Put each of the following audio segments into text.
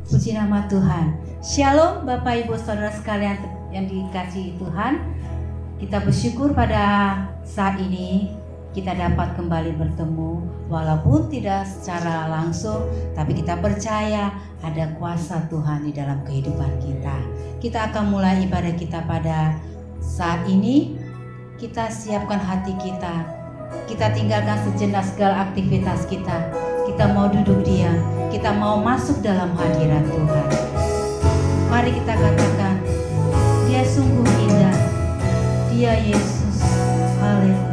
Puji nama Tuhan. Shalom Bapak Ibu Saudara sekalian yang dikasihi Tuhan. Kita bersyukur pada saat ini kita dapat kembali bertemu, walaupun tidak secara langsung, tapi kita percaya ada kuasa Tuhan di dalam kehidupan kita. Kita akan mulai ibadah kita pada saat ini. Kita siapkan hati kita. Kita tinggalkan sejenak segala aktivitas kita. Kita mau duduk diam. Kita mau masuk dalam hadirat Tuhan. Mari kita katakan, Dia sungguh indah. Dia Yesus. Haleluya.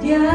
Dia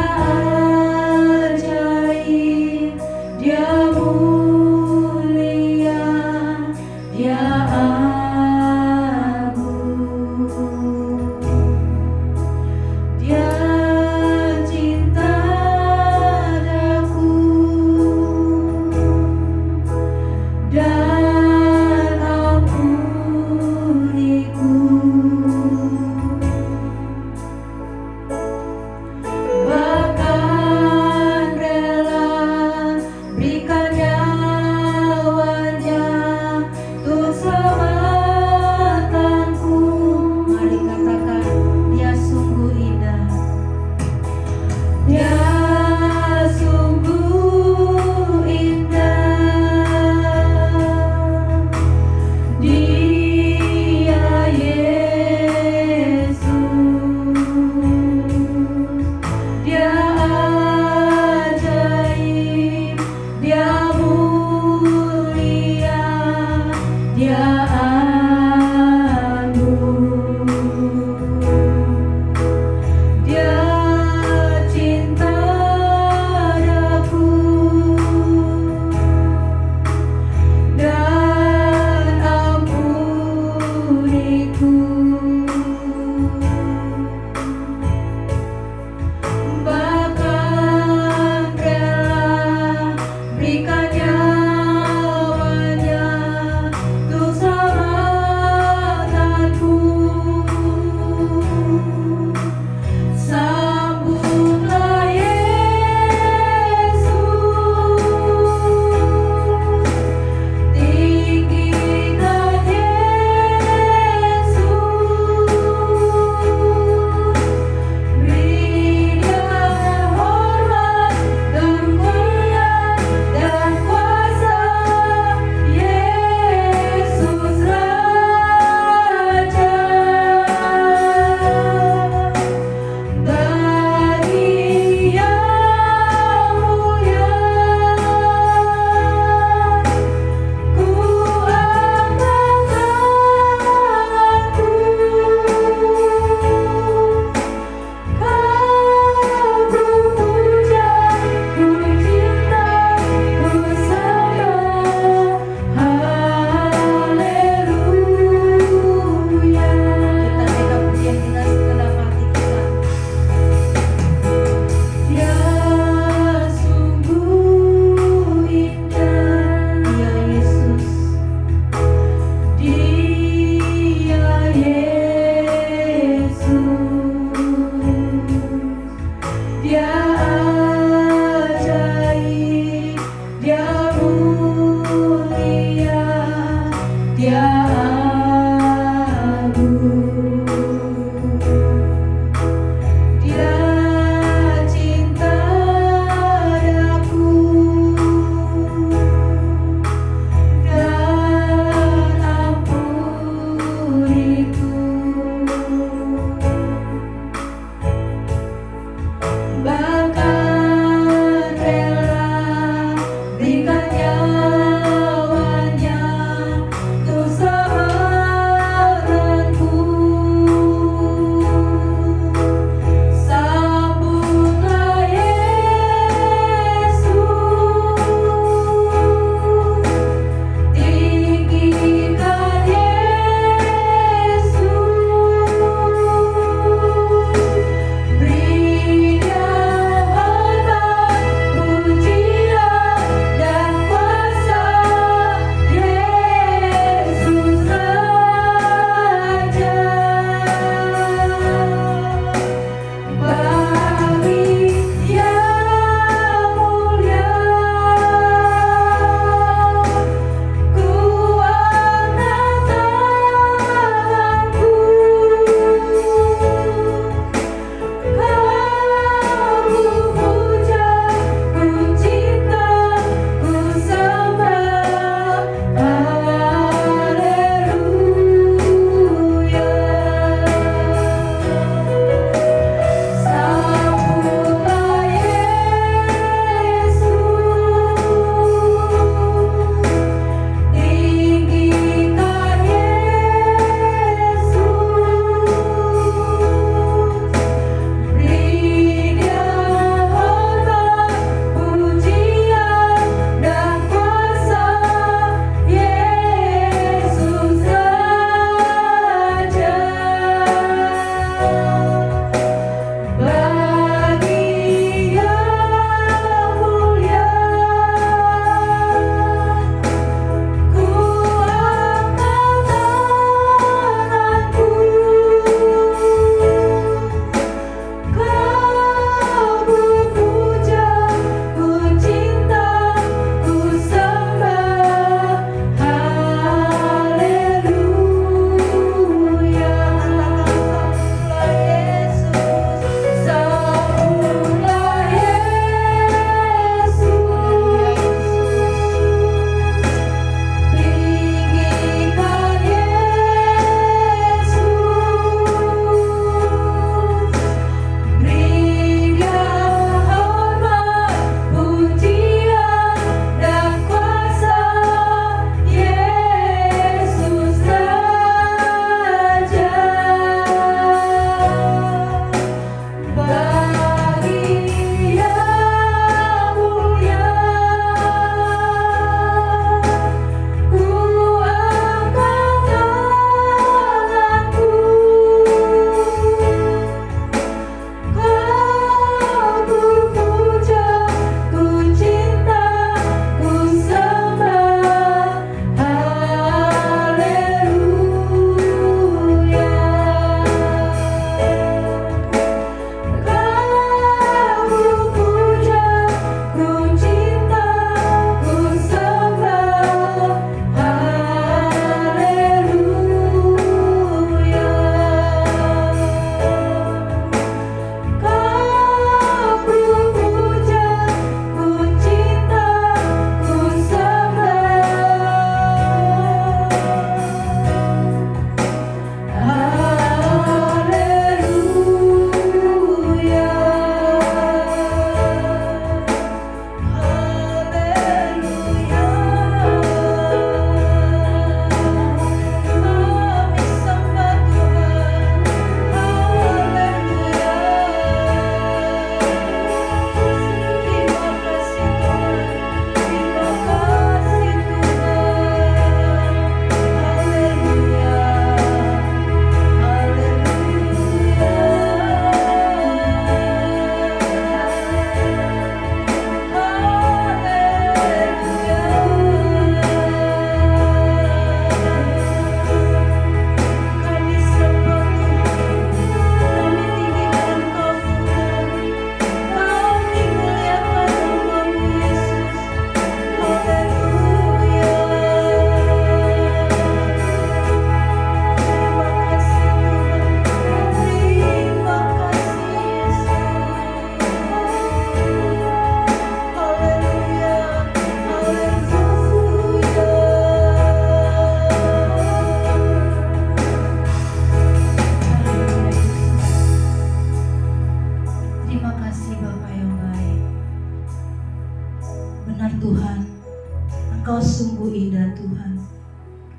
indah Tuhan.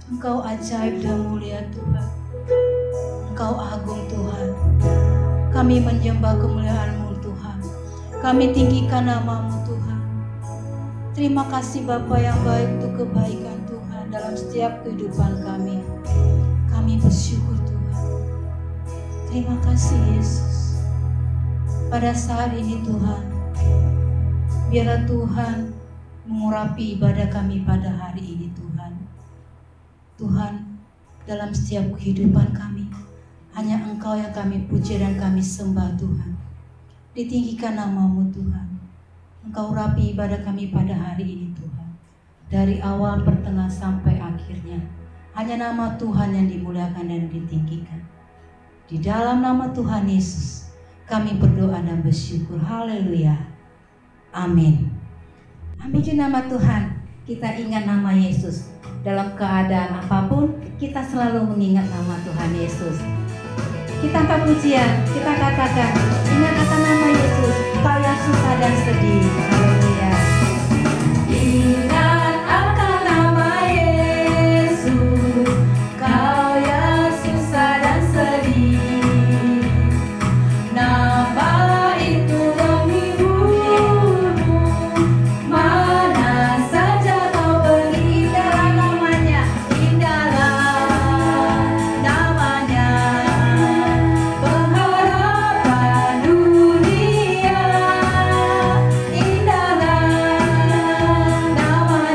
Engkau ajaib dan mulia Tuhan. Engkau agung Tuhan. Kami menyembah kemuliaan-Mu Tuhan. Kami tinggikan nama-Mu Tuhan. Terima kasih Bapa yang baik untuk kebaikan Tuhan dalam setiap kehidupan kami. Kami bersyukur Tuhan. Terima kasih Yesus. Pada saat ini Tuhan, biarlah Tuhan mengurapi ibadah kami pada hari ini Tuhan. Tuhan, dalam setiap kehidupan kami, hanya Engkau yang kami puji dan kami sembah Tuhan. Ditinggikan nama-Mu Tuhan. Engkau urapi ibadah kami pada hari ini Tuhan. Dari awal, pertengah, sampai akhirnya, hanya nama Tuhan yang dimuliakan dan ditinggikan. Di dalam nama Tuhan Yesus, kami berdoa dan bersyukur. Haleluya. Amin. Amin. Di nama Tuhan, kita ingat nama Yesus. Dalam keadaan apapun, kita selalu mengingat nama Tuhan Yesus. Kita angkat pujian, kita katakan, ingat akan nama Yesus, kau yang susah dan sedih. Haleluya. Ingat akan nama Yesus, kau yang susah dan sedih. Nama itu menghiburmu, mana saja kau pergi. Indahlah namanya, indahlah namanya. Pengharapan dunia, indahlah namanya.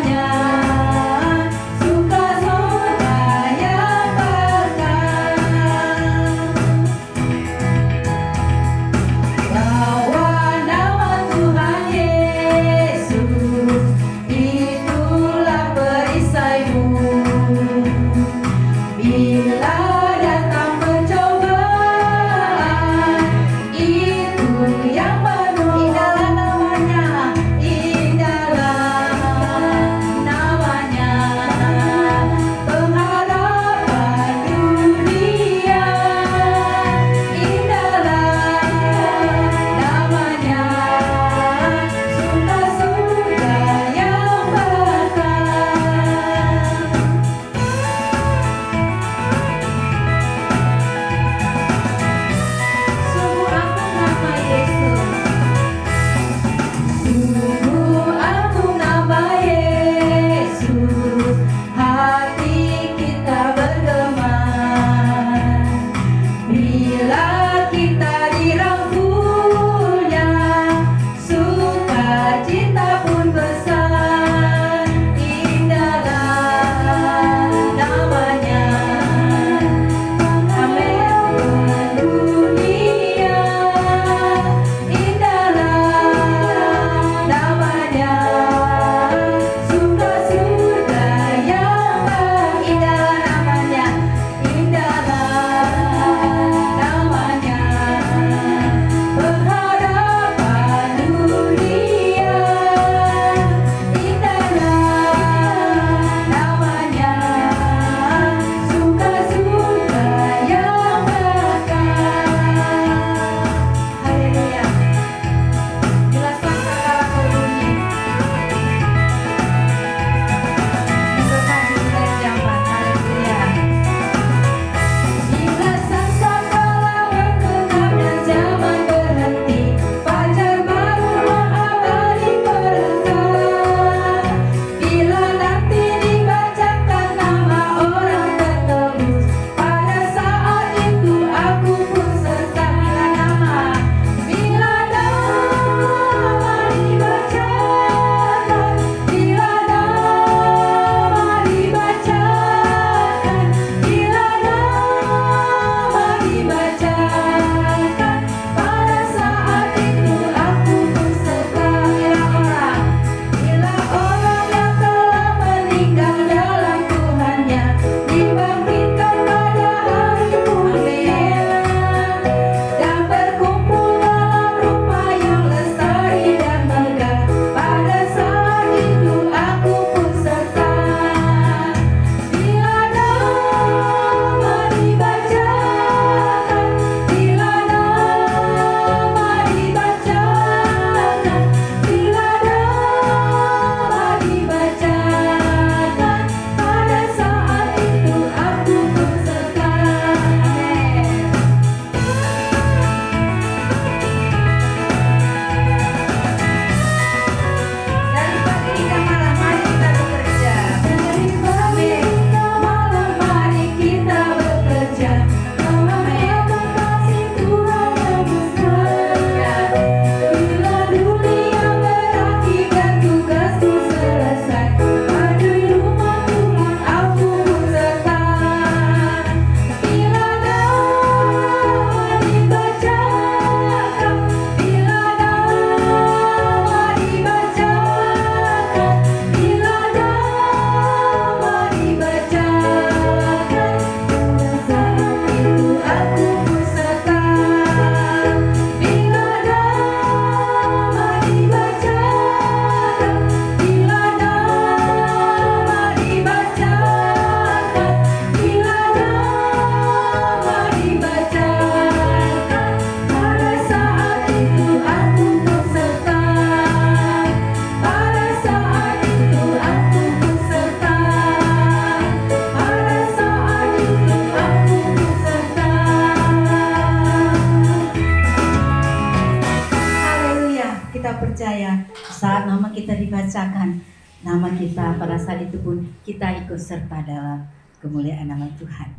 membacakan nama kita, pada saat itu pun kita ikut serta dalam kemuliaan nama Tuhan.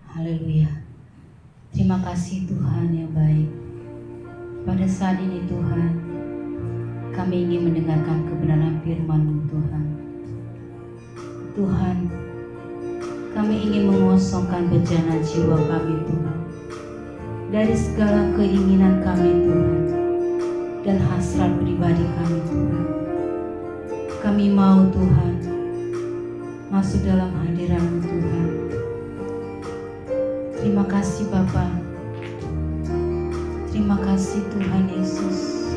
Haleluya. Terima kasih Tuhan yang baik. Pada saat ini Tuhan, kami ingin mendengarkan kebenaran firman-Mu Tuhan. Tuhan, kami ingin mengosongkan bejana jiwa kami Tuhan, dari segala keinginan kami Tuhan, dan hasrat pribadi kami Tuhan. Kami mau Tuhan masuk dalam hadiran-Mu Tuhan. Terima kasih Bapa. Terima kasih Tuhan Yesus.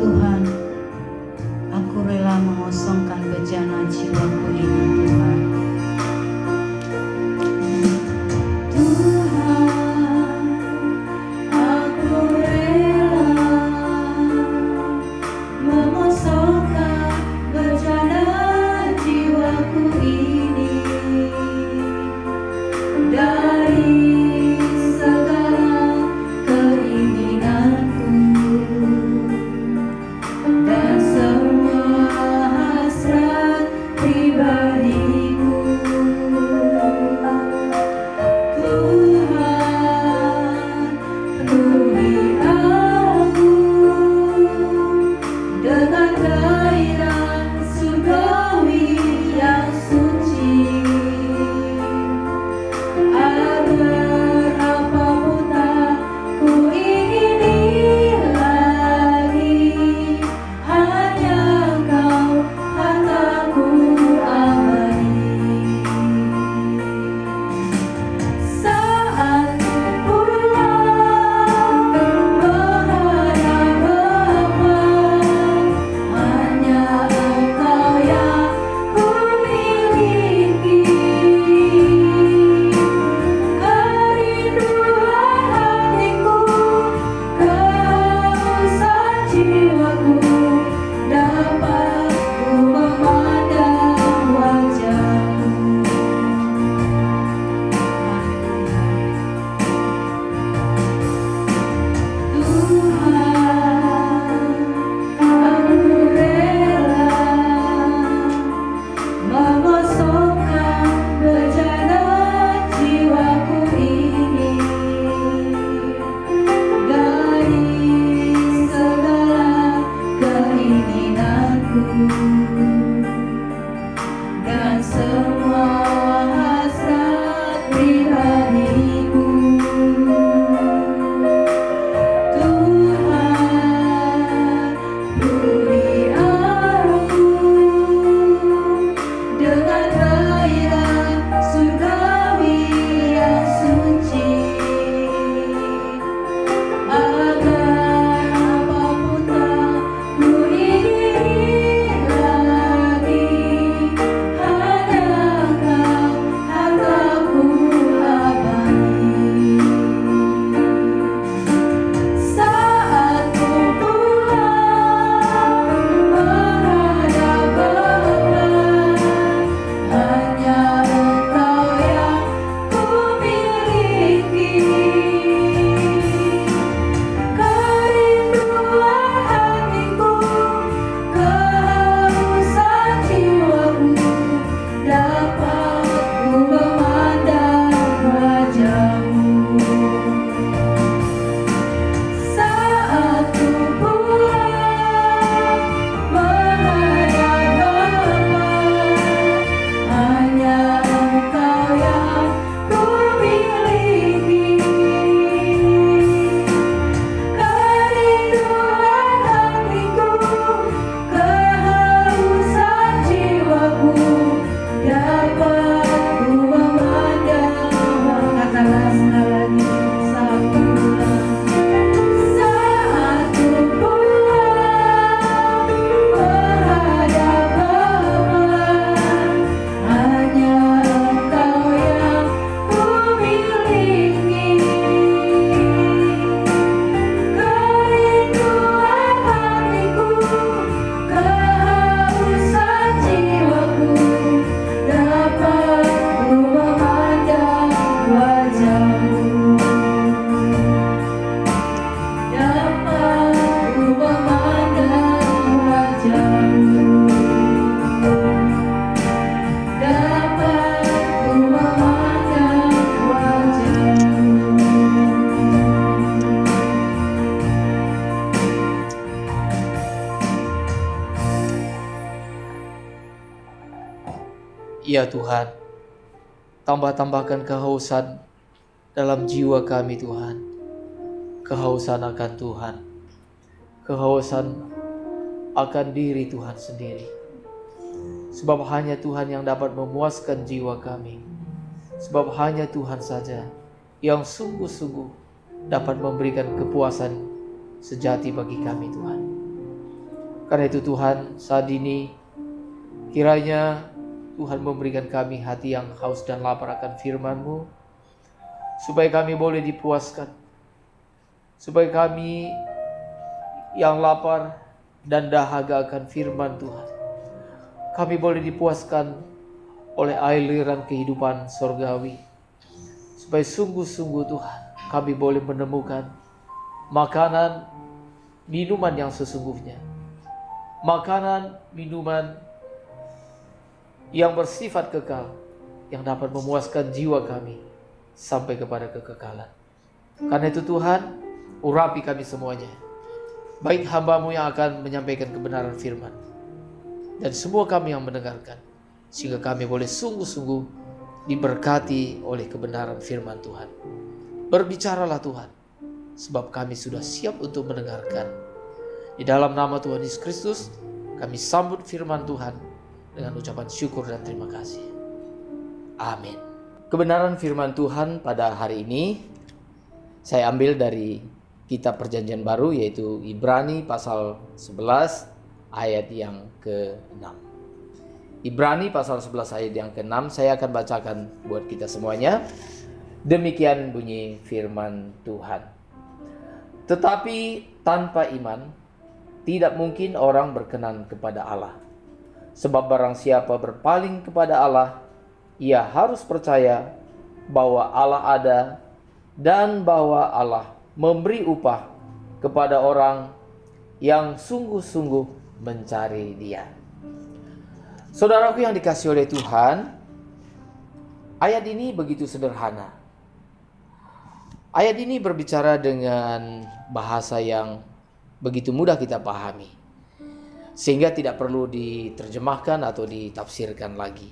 Tuhan, aku rela mengosongkan bejana jiwaku ini Tuhan. Tuhan, aku rela mengosongkan bejana jiwaku ini dari segala keinginanku dan semua hasrat pribadi. Ya Tuhan, tambah-tambahkan kehausan dalam jiwa kami Tuhan. Kehausan akan Tuhan. Kehausan akan diri Tuhan sendiri. Sebab hanya Tuhan yang dapat memuaskan jiwa kami. Sebab hanya Tuhan saja yang sungguh-sungguh dapat memberikan kepuasan sejati bagi kami Tuhan. Karena itu Tuhan, saat ini kiranya Tuhan memberikan kami hati yang haus dan lapar akan firman-Mu, supaya kami boleh dipuaskan, supaya kami yang lapar dan dahaga akan firman Tuhan, kami boleh dipuaskan oleh aliran kehidupan surgawi, supaya sungguh-sungguh Tuhan kami boleh menemukan makanan, minuman yang sesungguhnya, makanan, minuman yang bersifat kekal, yang dapat memuaskan jiwa kami sampai kepada kekekalan. Karena itu Tuhan, urapi kami semuanya, baik hamba-Mu yang akan menyampaikan kebenaran firman, dan semua kami yang mendengarkan, sehingga kami boleh sungguh-sungguh diberkati oleh kebenaran firman Tuhan. Berbicaralah Tuhan, sebab kami sudah siap untuk mendengarkan. Di dalam nama Tuhan Yesus Kristus, kami sambut firman Tuhan dengan ucapan syukur dan terima kasih. Amin. Kebenaran firman Tuhan pada hari ini saya ambil dari kitab Perjanjian Baru, yaitu Ibrani pasal 11 ayat yang ke-6. Ibrani pasal 11 ayat yang ke-6 saya akan bacakan buat kita semuanya. Demikian bunyi firman Tuhan. Tetapi tanpa iman tidak mungkin orang berkenan kepada Allah. Sebab barang siapa berpaling kepada Allah, ia harus percaya bahwa Allah ada dan bahwa Allah memberi upah kepada orang yang sungguh-sungguh mencari Dia. Saudaraku yang dikasihi oleh Tuhan, ayat ini begitu sederhana. Ayat ini berbicara dengan bahasa yang begitu mudah kita pahami, sehingga tidak perlu diterjemahkan atau ditafsirkan lagi.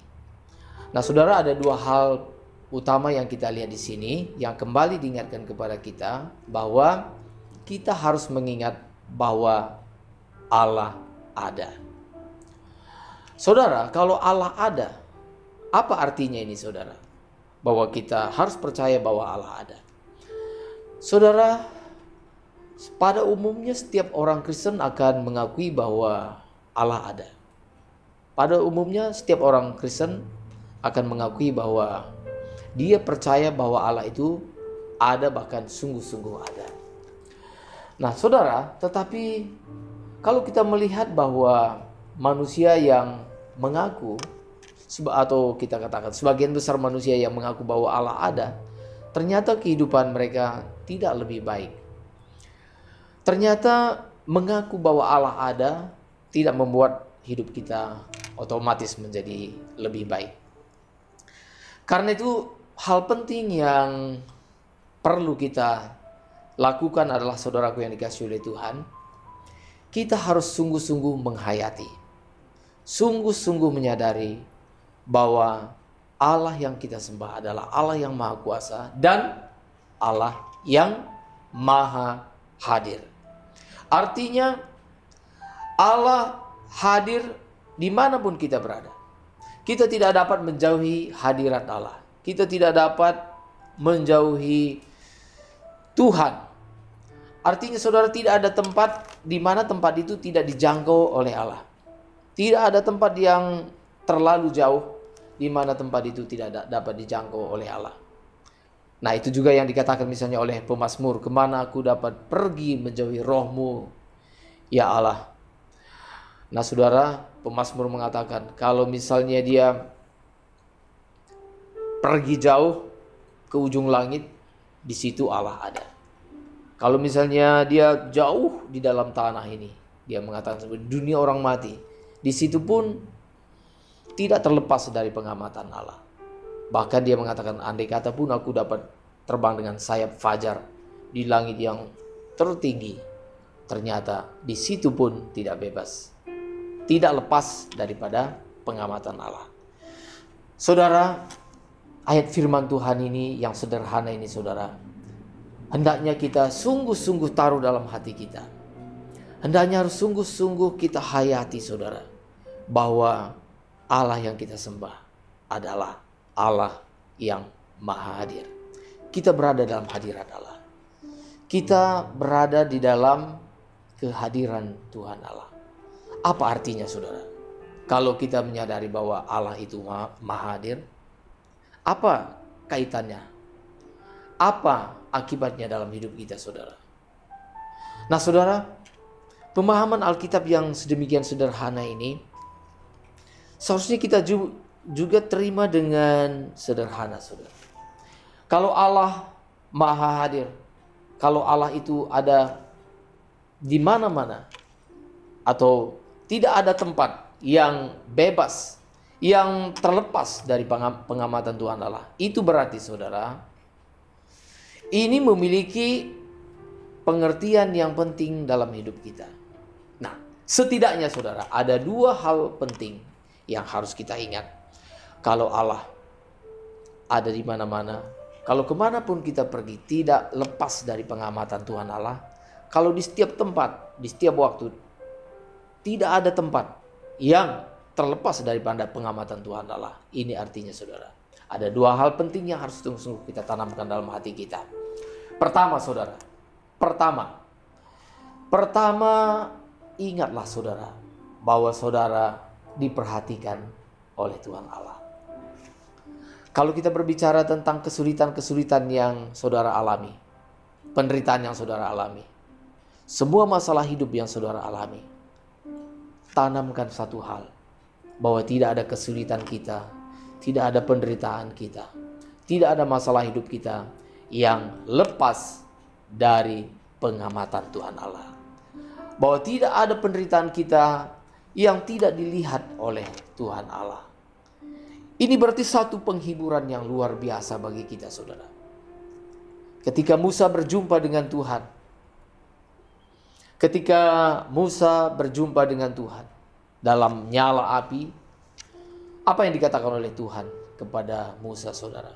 Nah, saudara, ada dua hal utama yang kita lihat di sini yang kembali diingatkan kepada kita bahwa kita harus mengingat bahwa Allah ada. Saudara, kalau Allah ada, apa artinya ini saudara? Bahwa kita harus percaya bahwa Allah ada. Saudara, pada umumnya setiap orang Kristen akan mengakui bahwa Allah ada. Pada umumnya setiap orang Kristen akan mengakui bahwa dia percaya bahwa Allah itu ada, bahkan sungguh-sungguh ada. Nah saudara, tetapi kalau kita melihat bahwa manusia yang mengaku, atau kita katakan sebagian besar manusia yang mengaku bahwa Allah ada, ternyata kehidupan mereka tidak lebih baik. Ternyata mengaku bahwa Allah ada tidak membuat hidup kita otomatis menjadi lebih baik. Karena itu hal penting yang perlu kita lakukan adalah, saudaraku yang dikasihi oleh Tuhan, kita harus sungguh-sungguh menghayati, sungguh-sungguh menyadari bahwa Allah yang kita sembah adalah Allah yang Maha Kuasa dan Allah yang Maha Hadir. Artinya Allah hadir dimanapun kita berada. Kita tidak dapat menjauhi hadirat Allah. Kita tidak dapat menjauhi Tuhan. Artinya saudara, tidak ada tempat di mana tempat itu tidak dijangkau oleh Allah. Tidak ada tempat yang terlalu jauh di mana tempat itu tidak dapat dijangkau oleh Allah. Nah, itu juga yang dikatakan misalnya oleh pemazmur, kemana aku dapat pergi menjauhi roh-Mu, ya Allah. Nah saudara, pemazmur mengatakan kalau misalnya dia pergi jauh ke ujung langit, di situ Allah ada. Kalau misalnya dia jauh di dalam tanah ini, dia mengatakan dunia orang mati, di situ pun tidak terlepas dari pengamatan Allah. Bahkan dia mengatakan, andai kata pun aku dapat terbang dengan sayap fajar di langit yang tertinggi, ternyata di situ pun tidak bebas, tidak lepas daripada pengamatan Allah. Saudara, ayat firman Tuhan ini yang sederhana ini saudara, hendaknya kita sungguh-sungguh taruh dalam hati kita. Hendaknya harus sungguh-sungguh kita hayati saudara, bahwa Allah yang kita sembah adalah Allah yang Maha Hadir. Kita berada dalam hadirat Allah. Kita berada di dalam kehadiran Tuhan Allah. Apa artinya saudara? Kalau kita menyadari bahwa Allah itu Maha Hadir, apa kaitannya? Apa akibatnya dalam hidup kita saudara? Nah saudara, pemahaman Alkitab yang sedemikian sederhana ini seharusnya kita juga terima dengan sederhana saudara. Kalau Allah Maha Hadir, kalau Allah itu ada di mana-mana, atau tidak ada tempat yang bebas, yang terlepas dari pengamatan Tuhan Allah, itu berarti saudara, ini memiliki pengertian yang penting dalam hidup kita. Nah, setidaknya saudara, ada dua hal penting yang harus kita ingat. Kalau Allah ada di mana-mana, kalau kemanapun kita pergi, tidak lepas dari pengamatan Tuhan Allah. Kalau di setiap tempat, di setiap waktu, tidak ada tempat yang terlepas daripada pengamatan Tuhan Allah. Ini artinya saudara, ada dua hal penting yang harus sungguh-sungguh kita tanamkan dalam hati kita. Pertama saudara, pertama ingatlah saudara, bahwa saudara diperhatikan oleh Tuhan Allah. Kalau kita berbicara tentang kesulitan-kesulitan yang saudara alami, penderitaan yang saudara alami, semua masalah hidup yang saudara alami, tanamkan satu hal, bahwa tidak ada kesulitan kita, tidak ada penderitaan kita, tidak ada masalah hidup kita yang lepas dari pengamatan Tuhan Allah. Bahwa tidak ada penderitaan kita yang tidak dilihat oleh Tuhan Allah. Ini berarti satu penghiburan yang luar biasa bagi kita saudara. Ketika Musa berjumpa dengan Tuhan, ketika Musa berjumpa dengan Tuhan dalam nyala api, apa yang dikatakan oleh Tuhan kepada Musa saudara?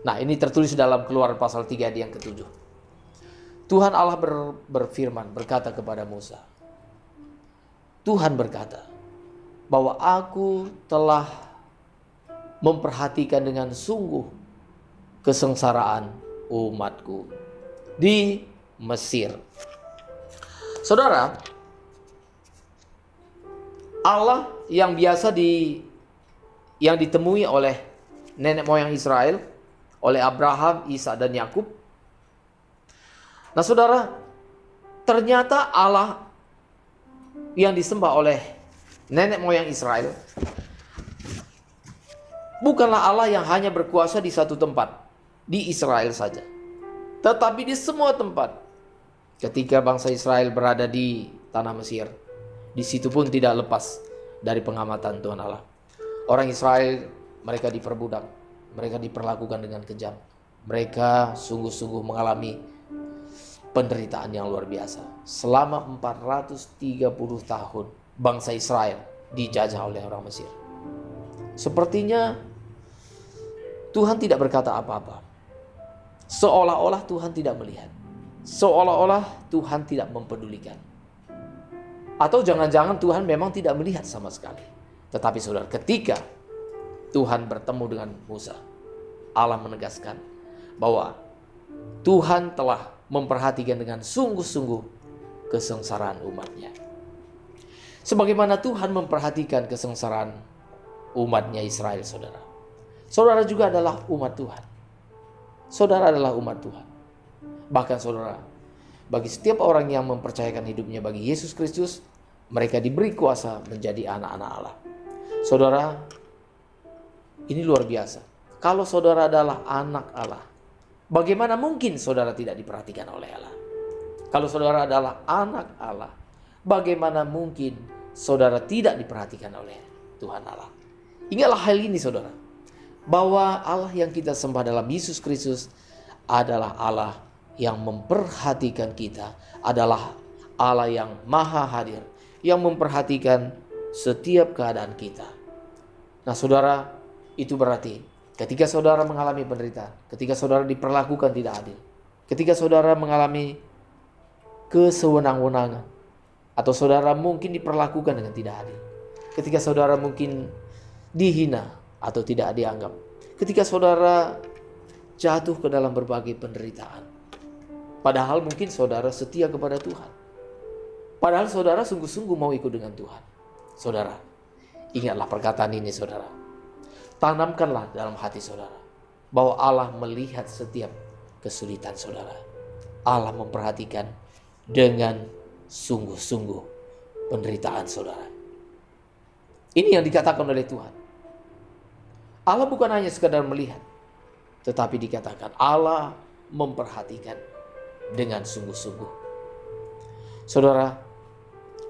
Nah, ini tertulis dalam Keluaran pasal 3 ayat yang ke-7. Tuhan Allah berfirman, berkata kepada Musa. Tuhan berkata bahwa aku telah memperhatikan dengan sungguh kesengsaraan umatku di Mesir. Saudara, Allah yang biasa yang ditemui oleh nenek moyang Israel, oleh Abraham, Ishak dan Yakub. Nah saudara, ternyata Allah yang disembah oleh nenek moyang Israel bukanlah Allah yang hanya berkuasa di satu tempat, di Israel saja, tetapi di semua tempat. Ketika bangsa Israel berada di tanah Mesir, di situ pun tidak lepas dari pengamatan Tuhan Allah. Orang Israel, mereka diperbudak, mereka diperlakukan dengan kejam, mereka sungguh-sungguh mengalami penderitaan yang luar biasa. Selama 430 tahun bangsa Israel dijajah oleh orang Mesir. Sepertinya Tuhan tidak berkata apa-apa. Seolah-olah Tuhan tidak melihat. Seolah-olah Tuhan tidak mempedulikan. Atau jangan-jangan Tuhan memang tidak melihat sama sekali. Tetapi saudara, ketika Tuhan bertemu dengan Musa, Allah menegaskan bahwa Tuhan telah memperhatikan dengan sungguh-sungguh kesengsaraan umatnya. Sebagaimana Tuhan memperhatikan kesengsaraan umatnya Israel, saudara. Saudara juga adalah umat Tuhan. Saudara adalah umat Tuhan. Bahkan saudara, bagi setiap orang yang mempercayakan hidupnya bagi Yesus Kristus, mereka diberi kuasa menjadi anak-anak Allah. Saudara, ini luar biasa. Kalau saudara adalah anak Allah, bagaimana mungkin saudara tidak diperhatikan oleh Allah? Kalau saudara adalah anak Allah, bagaimana mungkin saudara tidak diperhatikan oleh Tuhan Allah? Ingatlah hal ini saudara, bahwa Allah yang kita sembah dalam Yesus Kristus adalah Allah yang memperhatikan kita, adalah Allah yang maha hadir, yang memperhatikan setiap keadaan kita. Nah saudara, Itu berarti ketika saudara mengalami penderitaan, ketika saudara diperlakukan tidak adil, ketika saudara mengalami kesewenang-wenangan, atau saudara mungkin diperlakukan dengan tidak adil, ketika saudara mungkin dihina atau tidak dianggap, ketika saudara jatuh ke dalam berbagai penderitaan, padahal mungkin saudara setia kepada Tuhan, padahal saudara sungguh-sungguh mau ikut dengan Tuhan. Saudara, ingatlah perkataan ini saudara. Tanamkanlah dalam hati saudara bahwa Allah melihat setiap kesulitan saudara. Allah memperhatikan dengan sungguh-sungguh penderitaan saudara. Ini yang dikatakan oleh Tuhan. Allah bukan hanya sekadar melihat, tetapi dikatakan Allah memperhatikan dengan sungguh-sungguh. Saudara,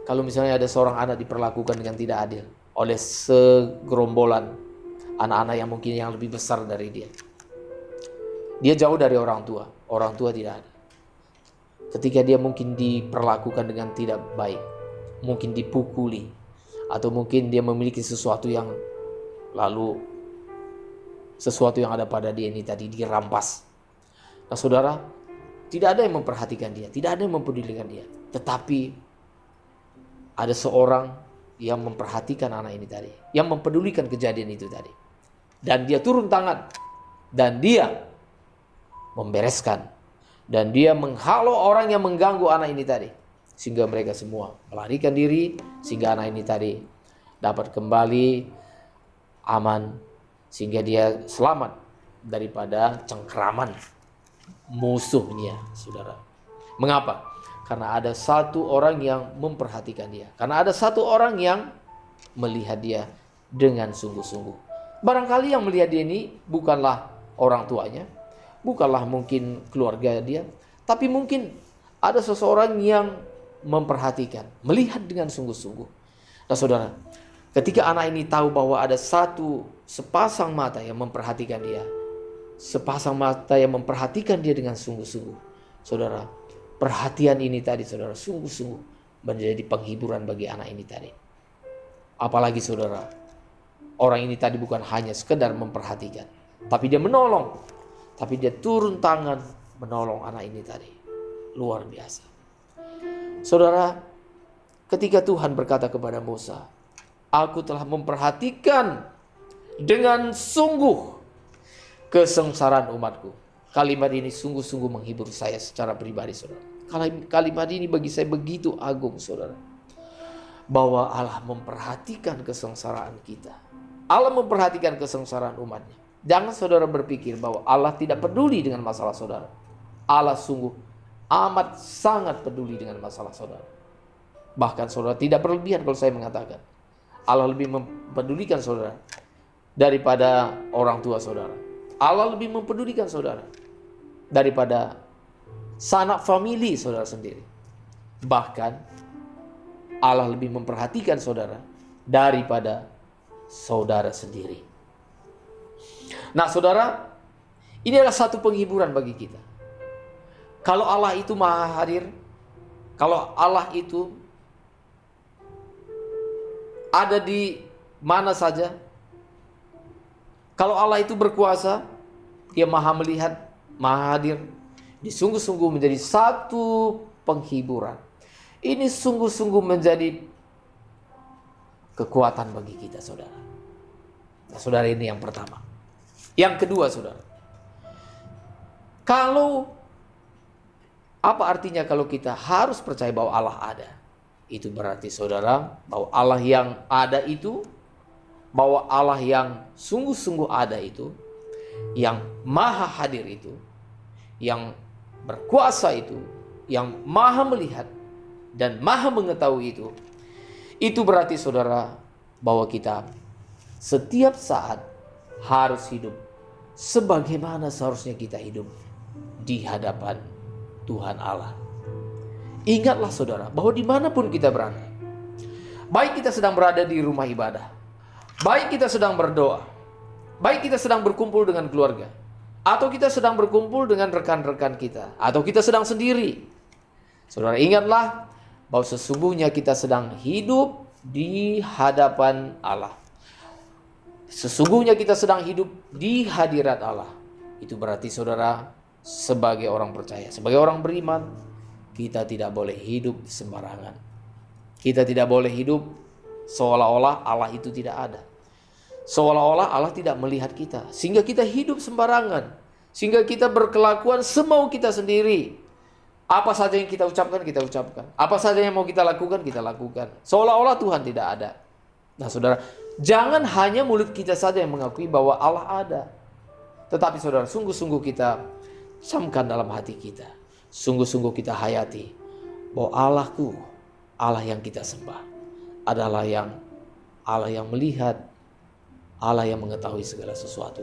kalau misalnya ada seorang anak diperlakukan dengan tidak adil oleh segerombolan anak-anak yang mungkin yang lebih besar dari dia, dia jauh dari orang tua tidak ada. Ketika dia mungkin diperlakukan dengan tidak baik, mungkin dipukuli, atau mungkin dia memiliki sesuatu yang ada pada dia ini tadi dirampas. Nah saudara, tidak ada yang memperhatikan dia, tidak ada yang mempedulikan dia. Tetapi ada seorang yang memperhatikan anak ini tadi, yang mempedulikan kejadian itu tadi. Dan dia turun tangan, dan dia membereskan, dan dia menghalau orang yang mengganggu anak ini tadi, sehingga mereka semua melarikan diri, sehingga anak ini tadi dapat kembali aman, sehingga dia selamat daripada cengkraman musuhnya, saudara. Mengapa? Karena ada satu orang yang memperhatikan dia, karena ada satu orang yang melihat dia dengan sungguh-sungguh. Barangkali yang melihat dia ini bukanlah orang tuanya, bukanlah mungkin keluarga dia, tapi mungkin ada seseorang yang memperhatikan, melihat dengan sungguh-sungguh. Nah saudara, ketika anak ini tahu bahwa ada sepasang mata yang memperhatikan dia, sepasang mata yang memperhatikan dia dengan sungguh-sungguh, saudara, perhatian ini tadi saudara sungguh-sungguh menjadi penghiburan bagi anak ini tadi. Apalagi saudara, orang ini tadi bukan hanya sekedar memperhatikan, tapi dia menolong. Tapi dia turun tangan menolong anak ini tadi. Luar biasa. Saudara, ketika Tuhan berkata kepada Musa, "Aku telah memperhatikan dengan sungguh kesengsaraan umatku." Kalimat ini sungguh-sungguh menghibur saya secara pribadi, saudara. Kalimat ini bagi saya begitu agung, saudara. Bahwa Allah memperhatikan kesengsaraan kita. Allah memperhatikan kesengsaraan umatnya. Jangan saudara berpikir bahwa Allah tidak peduli dengan masalah saudara. Allah sungguh amat sangat peduli dengan masalah saudara. Bahkan saudara tidak berlebihan kalau saya mengatakan Allah lebih mempedulikan saudara daripada orang tua saudara. Allah lebih mempedulikan saudara daripada sanak famili saudara sendiri. Bahkan Allah lebih memperhatikan saudara daripada saudara sendiri. Nah saudara, ini adalah satu penghiburan bagi kita. Kalau Allah itu maha hadir, kalau Allah itu ada di mana saja, kalau Allah itu berkuasa, dia maha melihat, maha hadir, ini sungguh-sungguh menjadi satu penghiburan. Ini sungguh-sungguh menjadi kekuatan bagi kita saudara. Nah, saudara, ini yang pertama. Yang kedua saudara, apa artinya kalau kita harus percaya bahwa Allah ada? Itu berarti saudara bahwa Allah yang ada itu, bahwa Allah yang sungguh-sungguh ada itu, yang maha hadir itu, yang berkuasa itu, yang maha melihat dan maha mengetahui itu berarti saudara bahwa kita setiap saat harus hidup sebagaimana seharusnya kita hidup di hadapan Tuhan Allah. Ingatlah saudara bahwa dimanapun kita berada, baik kita sedang berada di rumah ibadah, baik kita sedang berdoa, baik kita sedang berkumpul dengan keluarga, atau kita sedang berkumpul dengan rekan-rekan kita, atau kita sedang sendiri, saudara ingatlah bahwa sesungguhnya kita sedang hidup di hadapan Allah. sesungguhnya kita sedang hidup di hadirat Allah. Itu berarti saudara, sebagai orang percaya, sebagai orang beriman, kita tidak boleh hidup sembarangan. Kita tidak boleh hidup seolah-olah Allah itu tidak ada. Seolah-olah Allah tidak melihat kita, sehingga kita hidup sembarangan, sehingga kita berkelakuan semau kita sendiri. Apa saja yang kita ucapkan, kita ucapkan. Apa saja yang mau kita lakukan, kita lakukan. Seolah-olah Tuhan tidak ada. Nah saudara, jangan hanya mulut kita saja yang mengakui bahwa Allah ada. Tetapi saudara, sungguh-sungguh kita camkan dalam hati kita. Sungguh-sungguh kita hayati bahwa Allahku, Allah yang kita sembah, adalah Allah yang melihat, Allah yang mengetahui segala sesuatu.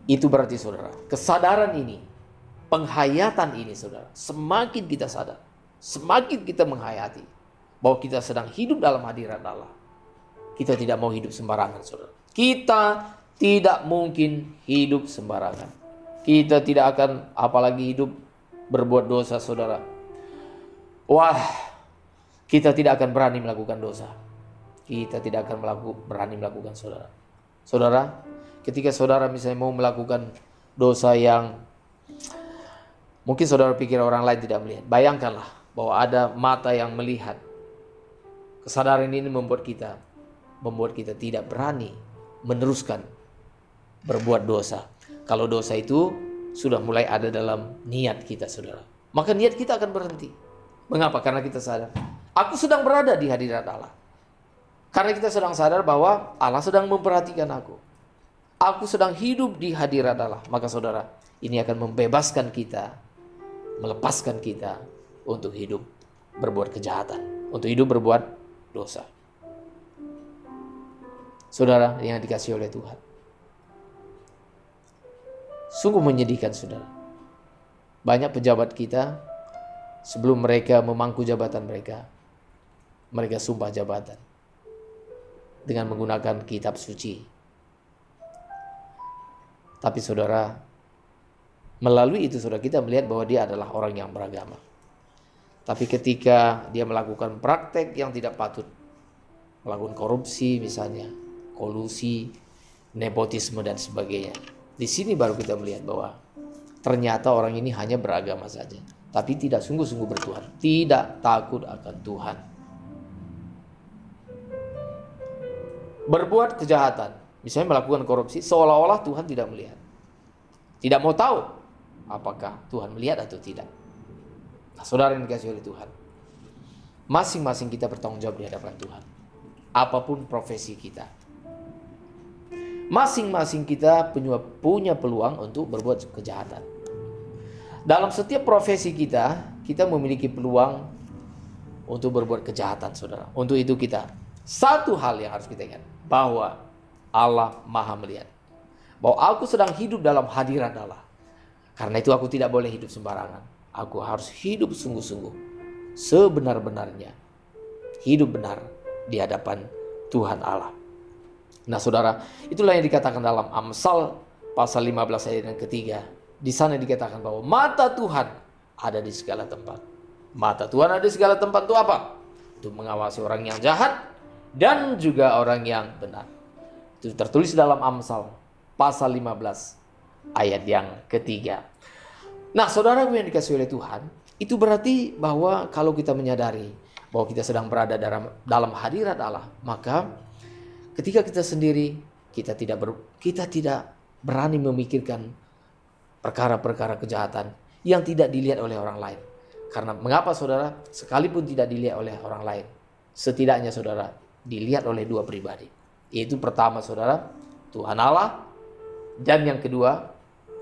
Itu berarti saudara, kesadaran ini, penghayatan ini saudara, semakin kita sadar, semakin kita menghayati bahwa kita sedang hidup dalam hadirat Allah. Kita tidak mau hidup sembarangan saudara. Kita tidak mungkin hidup sembarangan. Kita tidak akan apalagi hidup berbuat dosa saudara. Wah, kita tidak akan berani melakukan dosa. Kita tidak akan berani melakukan saudara. Saudara, ketika saudara misalnya mau melakukan dosa yang mungkin saudara pikir orang lain tidak melihat. Bayangkanlah bahwa ada mata yang melihat. Kesadaran ini membuat kita tidak berani meneruskan berbuat dosa. Kalau dosa itu sudah mulai ada dalam niat kita saudara, maka niat kita akan berhenti. Mengapa? Karena kita sadar, aku sedang berada di hadirat Allah. Karena kita sedang sadar bahwa Allah sedang memperhatikan aku. Aku sedang hidup di hadirat Allah. Maka saudara, ini akan membebaskan kita, melepaskan kita untuk hidup berbuat kejahatan, untuk hidup berbuat dosa. Saudara yang dikasihi oleh Tuhan, sungguh menyedihkan saudara. Banyak pejabat kita sebelum mereka memangku jabatan mereka sumpah jabatan dengan menggunakan kitab suci. Tapi saudara, melalui itu saudara, kita melihat bahwa dia adalah orang yang beragama. Tapi ketika dia melakukan praktek yang tidak patut, melakukan korupsi misalnya, kolusi, nepotisme dan sebagainya, di sini baru kita melihat bahwa ternyata orang ini hanya beragama saja, tapi tidak sungguh-sungguh bertuhan, tidak takut akan Tuhan. Berbuat kejahatan, misalnya melakukan korupsi, seolah-olah Tuhan tidak melihat. Tidak mau tahu apakah Tuhan melihat atau tidak. Nah, saudara yang dikasihi oleh Tuhan, masing-masing kita bertanggung jawab di hadapan Tuhan. Apapun profesi kita, masing-masing kita punya peluang untuk berbuat kejahatan. Dalam setiap profesi kita memiliki peluang untuk berbuat kejahatan, saudara. Untuk itu kita, satu hal yang harus kita ingat, bahwa Allah Maha melihat. Bahwa aku sedang hidup dalam hadirat Allah. Karena itu aku tidak boleh hidup sembarangan. Aku harus hidup sungguh-sungguh, sebenar-benarnya. Hidup benar di hadapan Tuhan Allah. Nah saudara, itulah yang dikatakan dalam Amsal pasal 15 ayat yang ketiga. Di sana dikatakan bahwa mata Tuhan ada di segala tempat. Mata Tuhan ada di segala tempat itu apa? Untuk mengawasi orang yang jahat dan juga orang yang benar. Itu tertulis dalam Amsal pasal 15 ayat yang ketiga. Nah saudara yang dikasihi oleh Tuhan, itu berarti bahwa kalau kita menyadari bahwa kita sedang berada dalam hadirat Allah, maka ketika kita sendiri, kita tidak berani memikirkan perkara-perkara kejahatan yang tidak dilihat oleh orang lain. Karena mengapa saudara? Sekalipun tidak dilihat oleh orang lain, setidaknya saudara dilihat oleh dua pribadi. Yaitu pertama saudara, Tuhan Allah, dan yang kedua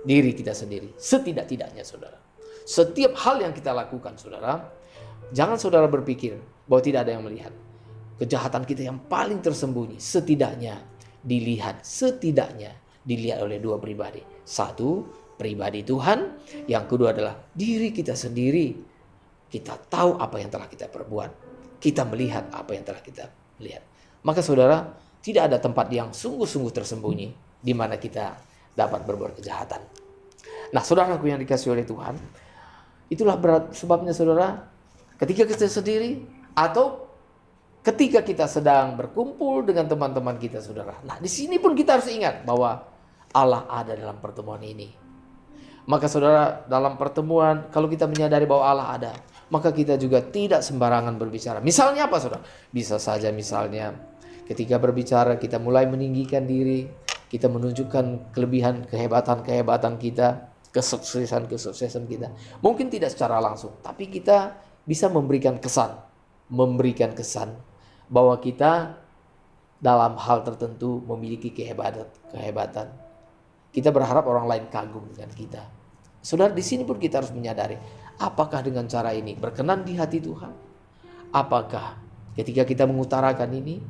diri kita sendiri. Setidak-tidaknya saudara, setiap hal yang kita lakukan saudara, jangan saudara berpikir bahwa tidak ada yang melihat. Kejahatan kita yang paling tersembunyi setidaknya dilihat oleh dua pribadi. Satu, pribadi Tuhan. Yang kedua adalah diri kita sendiri. Kita tahu apa yang telah kita perbuat. Kita melihat apa yang telah kita lihat. Maka saudara, tidak ada tempat yang sungguh-sungguh tersembunyi di mana kita dapat berbuat kejahatan. Nah saudaraku yang dikasihi oleh Tuhan, itulah sebabnya saudara, ketika kita sendiri atau ketika kita sedang berkumpul dengan teman-teman kita, saudara. Nah, di sini pun kita harus ingat bahwa Allah ada dalam pertemuan ini. Maka saudara, dalam pertemuan, kalau kita menyadari bahwa Allah ada, maka kita juga tidak sembarangan berbicara. Misalnya apa, saudara? Bisa saja misalnya ketika berbicara kita mulai meninggikan diri, kita menunjukkan kelebihan, kehebatan kita, kesuksesan kita. Mungkin tidak secara langsung, tapi kita bisa memberikan kesan bahwa kita dalam hal tertentu memiliki kehebatan. Kita berharap orang lain kagum dengan kita. Saudara, di sini pun kita harus menyadari, apakah dengan cara ini berkenan di hati Tuhan? Apakah ketika kita mengutarakan ini,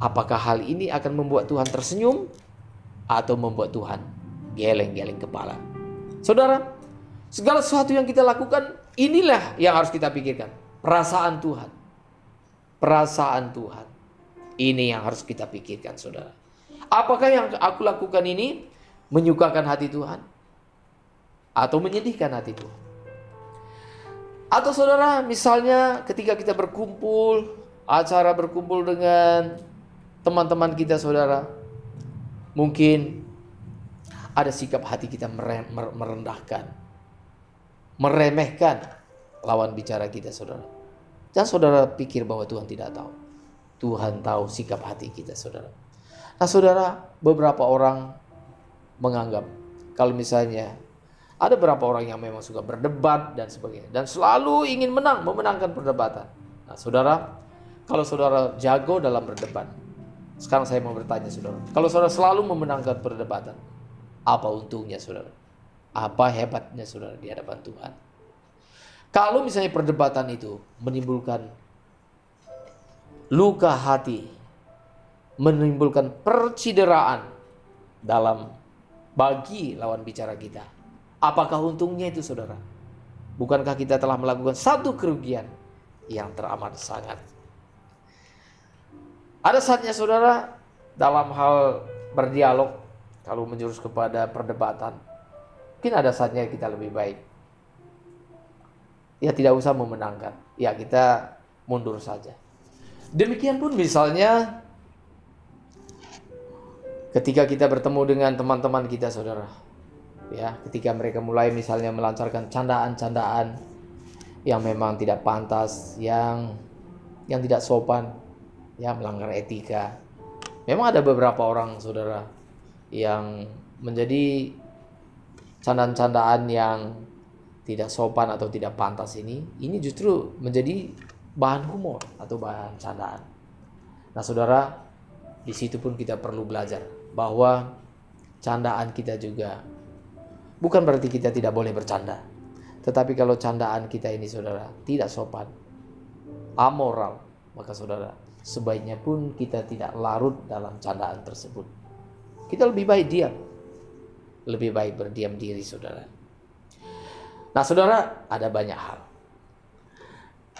apakah hal ini akan membuat Tuhan tersenyum atau membuat Tuhan geleng-geleng kepala? Saudara, segala sesuatu yang kita lakukan, inilah yang harus kita pikirkan. Perasaan Tuhan. Ini yang harus kita pikirkan, saudara. Apakah yang aku lakukan ini menyukakan hati Tuhan? Atau menyedihkan hati Tuhan? Atau saudara, misalnya ketika kita acara berkumpul dengan teman-teman kita, saudara, mungkin ada sikap hati kita merendahkan, meremehkan lawan bicara kita, saudara. Dan saudara pikir bahwa Tuhan tidak tahu. Tuhan tahu sikap hati kita, saudara. Nah, saudara, beberapa orang menganggap kalau misalnya ada beberapa orang yang memang suka berdebat dan sebagainya, dan selalu ingin memenangkan perdebatan. Nah, saudara, kalau saudara jago dalam berdebat, sekarang saya mau bertanya, saudara, kalau saudara selalu memenangkan perdebatan, apa untungnya, saudara? Apa hebatnya, saudara, di hadapan Tuhan? Kalau misalnya perdebatan itu menimbulkan luka hati, menimbulkan percideraan bagi lawan bicara kita, apakah untungnya itu, saudara? Bukankah kita telah melakukan satu kerugian yang teramat sangat? Ada saatnya, saudara, dalam hal berdialog, kalau menjurus kepada perdebatan, mungkin ada saatnya kita lebih baik ya tidak usah memenangkan, ya kita mundur saja. Demikian pun misalnya ketika kita bertemu dengan teman-teman kita, saudara, ya, ketika mereka mulai misalnya melancarkan candaan-candaan yang memang tidak pantas, yang tidak sopan, ya, melanggar etika. Memang ada beberapa orang, saudara, yang menjadi candaan-candaan yang tidak sopan atau tidak pantas ini justru menjadi bahan humor atau bahan candaan. Nah, saudara, di situ pun kita perlu belajar bahwa candaan kita juga bukan berarti kita tidak boleh bercanda. Tetapi kalau candaan kita ini, saudara, tidak sopan, amoral, maka saudara, sebaiknya pun kita tidak larut dalam candaan tersebut. Kita lebih baik diam. Lebih baik berdiam diri, saudara. Nah, saudara, ada banyak hal.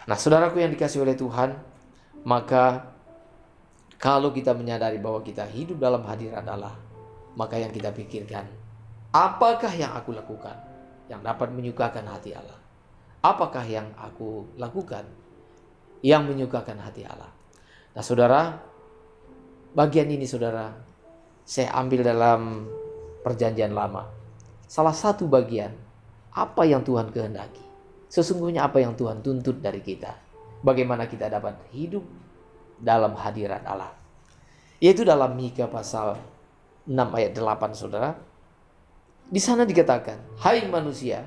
Nah, saudaraku yang dikasihi oleh Tuhan, maka kalau kita menyadari bahwa kita hidup dalam hadirat Allah, maka yang kita pikirkan, apakah yang aku lakukan yang dapat menyukakan hati Allah? Apakah yang aku lakukan yang menyukakan hati Allah? Nah, saudara, bagian ini, saudara, saya ambil dalam Perjanjian Lama. Salah satu bagian apa yang Tuhan kehendaki. Sesungguhnya apa yang Tuhan tuntut dari kita. Bagaimana kita dapat hidup dalam hadirat Allah. Yaitu dalam Mika pasal 6 ayat 8, saudara. Di sana dikatakan, hai manusia,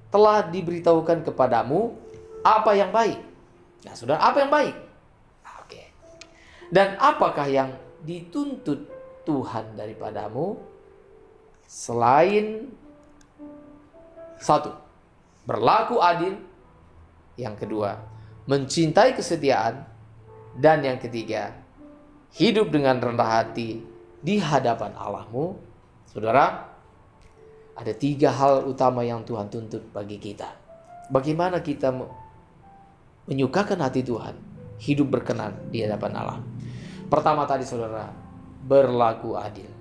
telah diberitahukan kepadamu apa yang baik. Nah, saudara, apa yang baik? Oke. Dan apakah yang dituntut Tuhan daripadamu selain satu, berlaku adil. Yang kedua, mencintai kesetiaan. Dan yang ketiga, hidup dengan rendah hati di hadapan Allahmu. Saudara, ada 3 hal utama yang Tuhan tuntut bagi kita. Bagaimana kita menyukakan hati Tuhan, hidup berkenan di hadapan Allah. Pertama tadi, saudara, berlaku adil.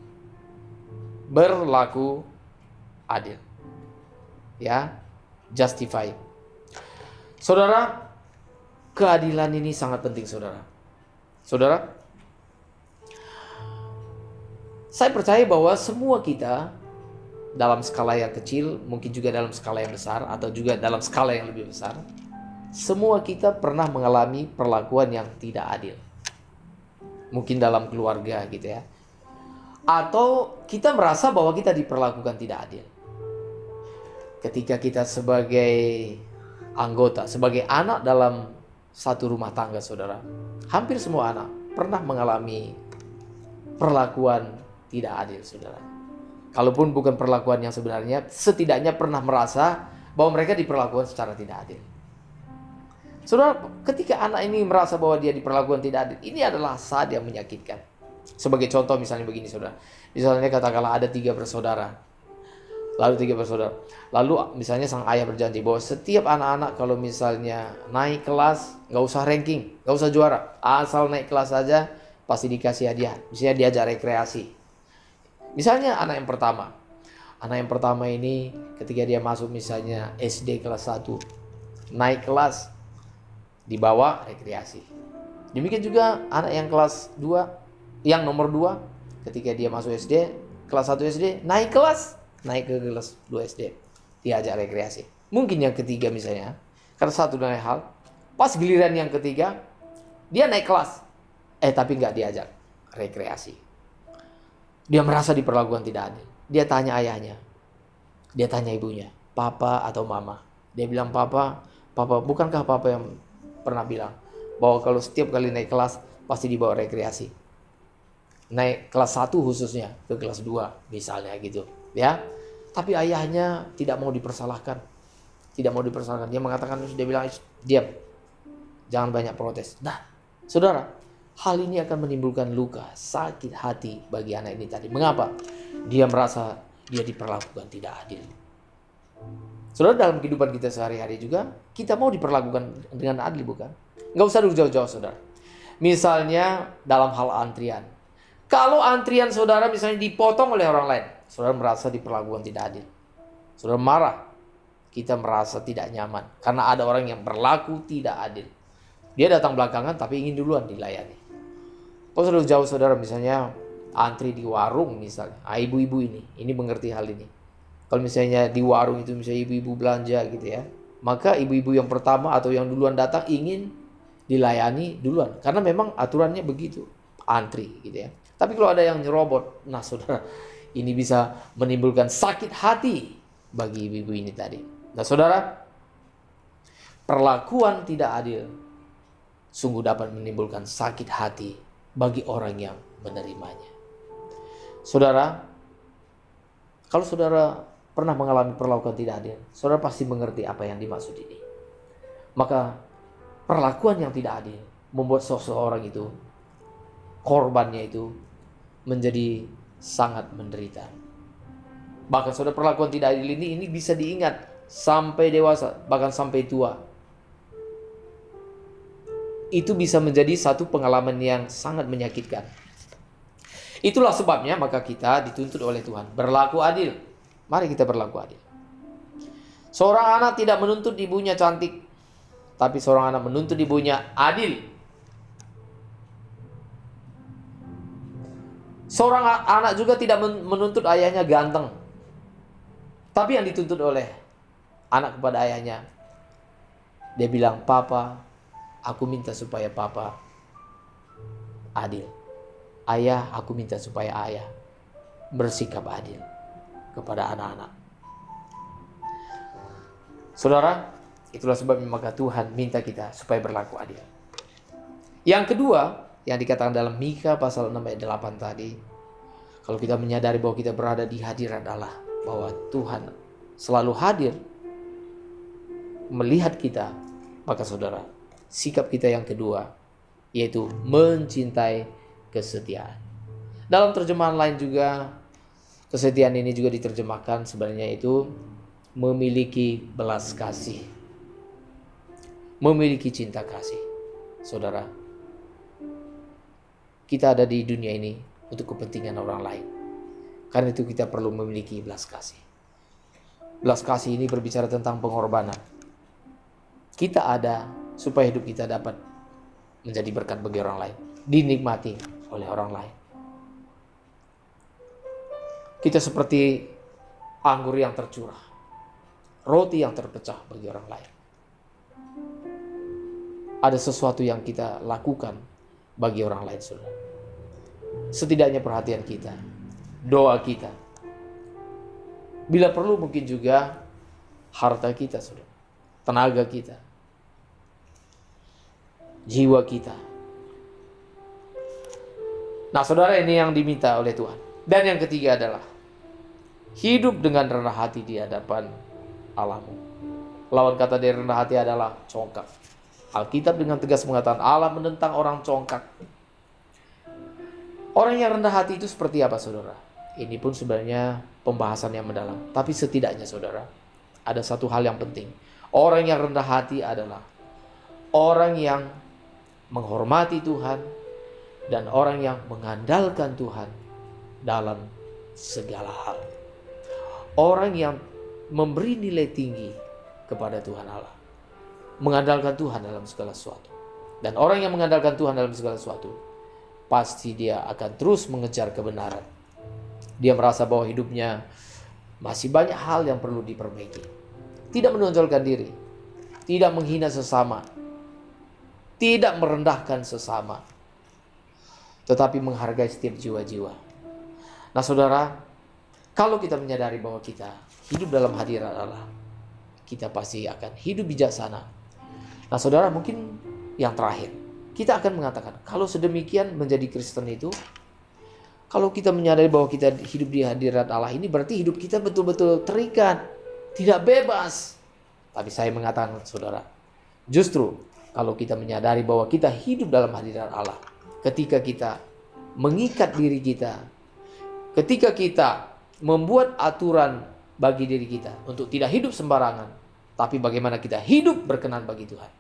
Berlaku adil. Ya, justify. Saudara, keadilan ini sangat penting, saudara. Saudara, saya percaya bahwa semua kita dalam skala yang kecil, mungkin juga dalam skala yang besar, atau juga dalam skala yang lebih besar, semua kita pernah mengalami perlakuan yang tidak adil. Mungkin dalam keluarga gitu ya. Atau kita merasa bahwa kita diperlakukan tidak adil. Ketika kita sebagai anggota, sebagai anak dalam satu rumah tangga, saudara, hampir semua anak pernah mengalami perlakuan tidak adil, saudara. Kalaupun bukan perlakuan yang sebenarnya, setidaknya pernah merasa bahwa mereka diperlakukan secara tidak adil. Saudara, ketika anak ini merasa bahwa dia diperlakukan tidak adil, ini adalah saat yang menyakitkan. Sebagai contoh misalnya begini, saudara. Misalnya katakanlah ada 3 bersaudara. Lalu misalnya sang ayah berjanji bahwa setiap anak-anak kalau misalnya naik kelas, nggak usah ranking, nggak usah juara, asal naik kelas saja pasti dikasih hadiah. Misalnya diajak rekreasi. Misalnya anak yang pertama ini ketika dia masuk misalnya SD kelas 1, naik kelas, dibawa rekreasi. Demikian juga anak yang kelas 2, yang nomor 2, ketika dia masuk SD, kelas 1 SD, naik ke kelas 2 SD, diajak rekreasi. Mungkin yang ketiga misalnya, karena satu dan lain hal, pas giliran yang ketiga, dia naik kelas, tapi nggak diajak rekreasi. Dia merasa diperlakukan tidak adil. Dia tanya ayahnya, dia tanya ibunya, papa atau mama. Dia bilang, papa, bukankah papa yang pernah bilang bahwa kalau setiap kali naik kelas pasti dibawa rekreasi? Naik kelas 1 khususnya ke kelas 2 misalnya gitu ya. Tapi ayahnya tidak mau dipersalahkan. Dia mengatakan, dia bilang, diam, jangan banyak protes. Nah, saudara, hal ini akan menimbulkan luka, sakit hati bagi anak ini tadi. Mengapa? Dia merasa dia diperlakukan tidak adil. Saudara, dalam kehidupan kita sehari-hari juga, kita mau diperlakukan dengan adil, bukan? Nggak usah dulu jauh-jauh, saudara. Misalnya dalam hal antrian. Kalau antrian saudara misalnya dipotong oleh orang lain, saudara merasa diperlakukan tidak adil. Saudara marah. Kita merasa tidak nyaman karena ada orang yang berlaku tidak adil. Dia datang belakangan tapi ingin duluan dilayani. Kalau sudah jauh, saudara, misalnya antri di warung misalnya. Ibu-ibu ini mengerti hal ini. Kalau misalnya di warung itu misalnya ibu-ibu belanja gitu ya, maka ibu-ibu yang pertama atau yang duluan datang ingin dilayani duluan. Karena memang aturannya begitu, antri gitu ya. Tapi kalau ada yang nyerobot, nah saudara, ini bisa menimbulkan sakit hati bagi ibu-ibu ini tadi. Nah saudara, perlakuan tidak adil sungguh dapat menimbulkan sakit hati bagi orang yang menerimanya. Saudara, kalau saudara pernah mengalami perlakuan tidak adil, saudara pasti mengerti apa yang dimaksud ini. Maka perlakuan yang tidak adil membuat seseorang itu, korbannya itu, menjadi sangat menderita. Bahkan saudara, perlakuan tidak adil ini bisa diingat sampai dewasa, bahkan sampai tua. Itu bisa menjadi satu pengalaman yang sangat menyakitkan. Itulah sebabnya maka kita dituntut oleh Tuhan berlaku adil. Mari kita berlaku adil. Seorang anak tidak menuntut ibunya cantik, tapi seorang anak menuntut ibunya adil. Seorang anak juga tidak menuntut ayahnya ganteng, tapi yang dituntut oleh anak kepada ayahnya, dia bilang, papa, aku minta supaya papa adil. Ayah, aku minta supaya ayah bersikap adil kepada anak-anak. Saudara, itulah sebabnya maka Tuhan minta kita supaya berlaku adil. Yang kedua, yang dikatakan dalam Mika pasal 6 ayat 8 tadi, kalau kita menyadari bahwa kita berada di hadirat Allah, bahwa Tuhan selalu hadir melihat kita, maka saudara, sikap kita yang kedua yaitu mencintai kesetiaan. Dalam terjemahan lain juga, kesetiaan ini juga diterjemahkan sebenarnya itu memiliki belas kasih, memiliki cinta kasih. Saudara, kita ada di dunia ini untuk kepentingan orang lain. Karena itu kita perlu memiliki belas kasih. Belas kasih ini berbicara tentang pengorbanan. Kita ada supaya hidup kita dapat menjadi berkat bagi orang lain, dinikmati oleh orang lain. Kita seperti anggur yang tercurah, roti yang terpecah bagi orang lain. Ada sesuatu yang kita lakukan bagi orang lain, saudara. Setidaknya perhatian kita, doa kita, bila perlu mungkin juga harta kita, saudara, tenaga kita, jiwa kita. Nah, saudara, ini yang diminta oleh Tuhan. Dan yang ketiga adalah hidup dengan rendah hati di hadapan Allahmu. Lawan kata dari rendah hati adalah congkak. Alkitab dengan tegas mengatakan Allah menentang orang congkak. Orang yang rendah hati itu seperti apa, saudara? Ini pun sebenarnya pembahasan yang mendalam. Tapi setidaknya, saudara, ada satu hal yang penting. Orang yang rendah hati adalah orang yang menghormati Tuhan dan orang yang mengandalkan Tuhan dalam segala hal. Orang yang memberi nilai tinggi kepada Tuhan Allah, mengandalkan Tuhan dalam segala sesuatu. Dan orang yang mengandalkan Tuhan dalam segala sesuatu, pasti dia akan terus mengejar kebenaran. Dia merasa bahwa hidupnya masih banyak hal yang perlu diperbaiki. Tidak menonjolkan diri, tidak menghina sesama, tidak merendahkan sesama, tetapi menghargai setiap jiwa-jiwa. Nah, saudara, kalau kita menyadari bahwa kita hidup dalam hadirat Allah, kita pasti akan hidup bijaksana. Nah, saudara, mungkin yang terakhir, kita akan mengatakan, kalau sedemikian menjadi Kristen itu, kalau kita menyadari bahwa kita hidup di hadirat Allah ini, berarti hidup kita betul-betul terikat, tidak bebas. Tapi saya mengatakan, saudara, justru kalau kita menyadari bahwa kita hidup dalam hadirat Allah, ketika kita mengikat diri kita, ketika kita membuat aturan bagi diri kita untuk tidak hidup sembarangan, tapi bagaimana kita hidup berkenan bagi Tuhan,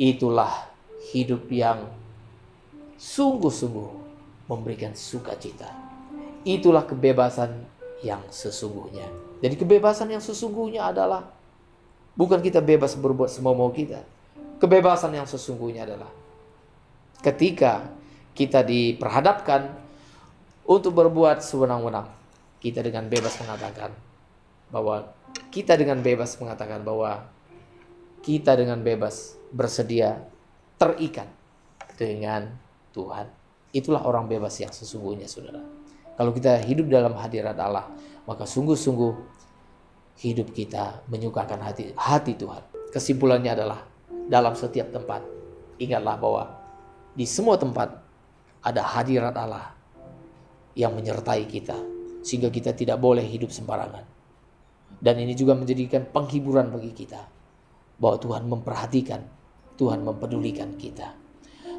itulah hidup yang sungguh-sungguh memberikan sukacita. Itulah kebebasan yang sesungguhnya. Jadi kebebasan yang sesungguhnya adalah bukan kita bebas berbuat semau mau kita. Kebebasan yang sesungguhnya adalah ketika kita diperhadapkan untuk berbuat sewenang-wenang, kita dengan bebas mengatakan bahwa kita dengan bebas bersedia terikat dengan Tuhan. Itulah orang bebas yang sesungguhnya, saudara. Kalau kita hidup dalam hadirat Allah, maka sungguh-sungguh hidup kita menyukakan hati Tuhan. Kesimpulannya adalah dalam setiap tempat, ingatlah bahwa di semua tempat ada hadirat Allah yang menyertai kita, sehingga kita tidak boleh hidup sembarangan. Dan ini juga menjadikan penghiburan bagi kita, bahwa Tuhan memperhatikan, Tuhan mempedulikan kita.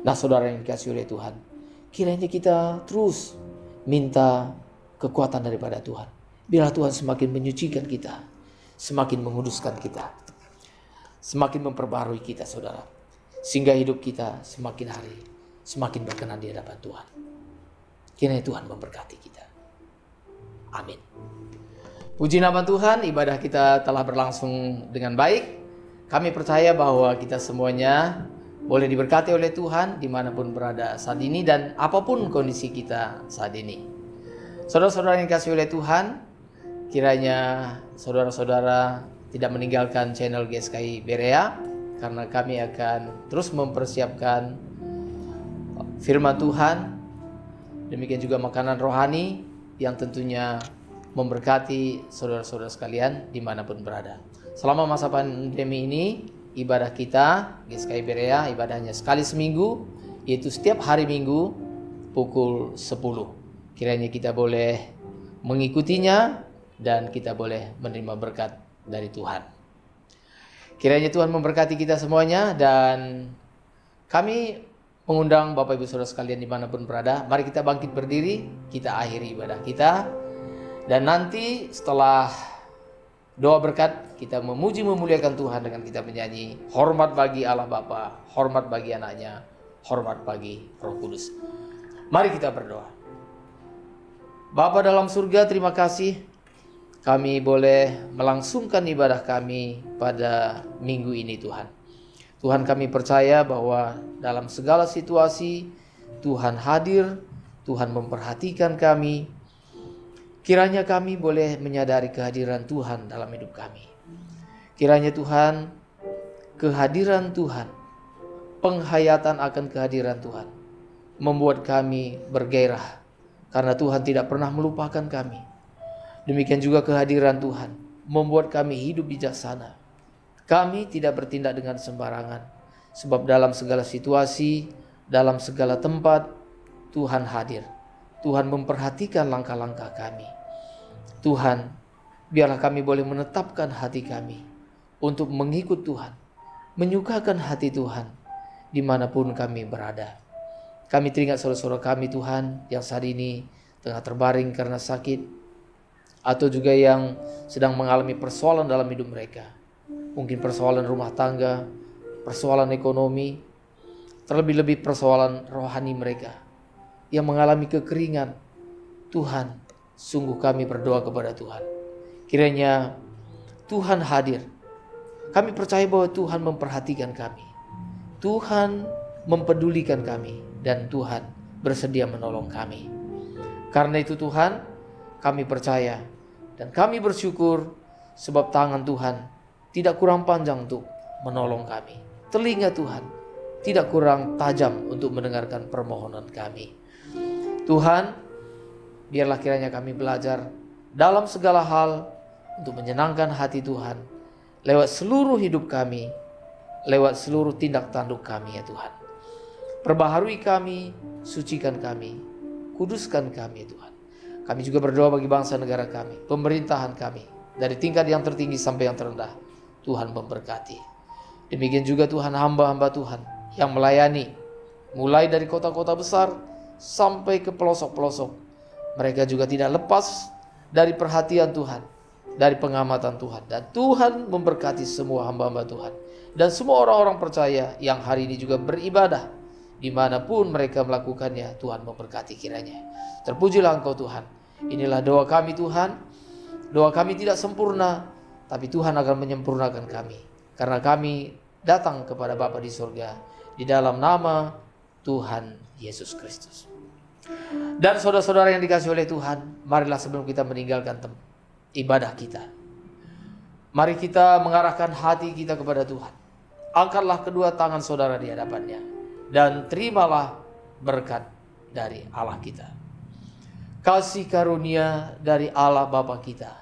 Nah, saudara yang dikasihi oleh Tuhan, kiranya kita terus minta kekuatan daripada Tuhan. Biarlah Tuhan semakin menyucikan kita, semakin menguduskan kita, semakin memperbarui kita, saudara. Sehingga hidup kita semakin hari semakin berkenan di hadapan Tuhan. Kiranya Tuhan memberkati kita. Amin. Puji nama Tuhan, ibadah kita telah berlangsung dengan baik. Kami percaya bahwa kita semuanya boleh diberkati oleh Tuhan dimanapun berada saat ini dan apapun kondisi kita saat ini. Saudara-saudara yang dikasihi oleh Tuhan, kiranya saudara-saudara tidak meninggalkan channel GSKI Berea, karena kami akan terus mempersiapkan firman Tuhan, demikian juga makanan rohani yang tentunya memberkati saudara-saudara sekalian dimanapun berada. Selama masa pandemi ini, ibadah kita GSKI Berea ibadahnya sekali seminggu, yaitu setiap hari Minggu pukul 10. Kiranya kita boleh mengikutinya dan kita boleh menerima berkat dari Tuhan. Kiranya Tuhan memberkati kita semuanya, dan kami mengundang Bapak Ibu Saudara sekalian dimanapun berada, mari kita bangkit berdiri, kita akhiri ibadah kita. Dan nanti setelah doa berkat, kita memuji memuliakan Tuhan dengan kita menyanyi hormat bagi Allah Bapa, hormat bagi anaknya, hormat bagi Roh Kudus. Mari kita berdoa. Bapa dalam surga, terima kasih kami boleh melangsungkan ibadah kami pada minggu ini, Tuhan. Tuhan, kami percaya bahwa dalam segala situasi Tuhan hadir, Tuhan memperhatikan kami. Kiranya kami boleh menyadari kehadiran Tuhan dalam hidup kami. Kiranya Tuhan, kehadiran Tuhan, penghayatan akan kehadiran Tuhan membuat kami bergairah, karena Tuhan tidak pernah melupakan kami. Demikian juga kehadiran Tuhan membuat kami hidup bijaksana. Kami tidak bertindak dengan sembarangan, sebab dalam segala situasi, dalam segala tempat, Tuhan hadir. Tuhan memperhatikan langkah-langkah kami. Tuhan, biarlah kami boleh menetapkan hati kami untuk mengikut Tuhan, menyukakan hati Tuhan dimanapun kami berada. Kami teringat saudara-saudara kami Tuhan yang saat ini tengah terbaring karena sakit, atau juga yang sedang mengalami persoalan dalam hidup mereka. Mungkin persoalan rumah tangga, persoalan ekonomi, terlebih-lebih persoalan rohani mereka yang mengalami kekeringan. Tuhan, sungguh kami berdoa kepada Tuhan, kiranya Tuhan hadir. Kami percaya bahwa Tuhan memperhatikan kami, Tuhan mempedulikan kami, dan Tuhan bersedia menolong kami. Karena itu Tuhan, kami percaya dan kami bersyukur sebab tangan Tuhan tidak kurang panjang untuk menolong kami. Telinga Tuhan tidak kurang tajam untuk mendengarkan permohonan kami. Tuhan, biarlah kiranya kami belajar dalam segala hal untuk menyenangkan hati Tuhan lewat seluruh hidup kami, lewat seluruh tindak tanduk kami ya Tuhan. Perbaharui kami, sucikan kami, kuduskan kami Tuhan. Kami juga berdoa bagi bangsa negara kami, pemerintahan kami, dari tingkat yang tertinggi sampai yang terendah. Tuhan memberkati. Demikian juga Tuhan, hamba-hamba Tuhan yang melayani, mulai dari kota-kota besar sampai ke pelosok-pelosok. Mereka juga tidak lepas dari perhatian Tuhan, dari pengamatan Tuhan. Dan Tuhan memberkati semua hamba-hamba Tuhan dan semua orang-orang percaya yang hari ini juga beribadah. Dimanapun mereka melakukannya, Tuhan memberkati kiranya. Terpujilah Engkau Tuhan. Inilah doa kami Tuhan. Doa kami tidak sempurna, tapi Tuhan akan menyempurnakan kami. Karena kami datang kepada Bapa di surga di dalam nama Tuhan Yesus Kristus. Dan saudara-saudara yang dikasihi oleh Tuhan, marilah sebelum kita meninggalkan ibadah kita, mari kita mengarahkan hati kita kepada Tuhan. Angkatlah kedua tangan saudara di hadapannya dan terimalah berkat dari Allah kita. Kasih karunia dari Allah Bapa kita,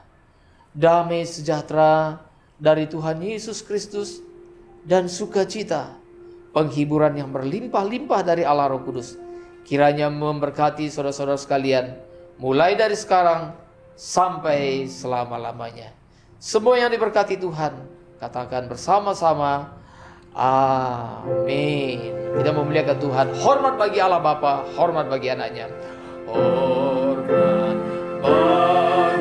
damai sejahtera dari Tuhan Yesus Kristus, dan sukacita, penghiburan yang berlimpah-limpah dari Allah Roh Kudus, kiranya memberkati saudara-saudara sekalian, mulai dari sekarang sampai selama-lamanya. Semua yang diberkati Tuhan, katakan bersama-sama, amin. Kita memuliakan Tuhan. Hormat bagi Allah Bapa, hormat bagi anaknya. Hormat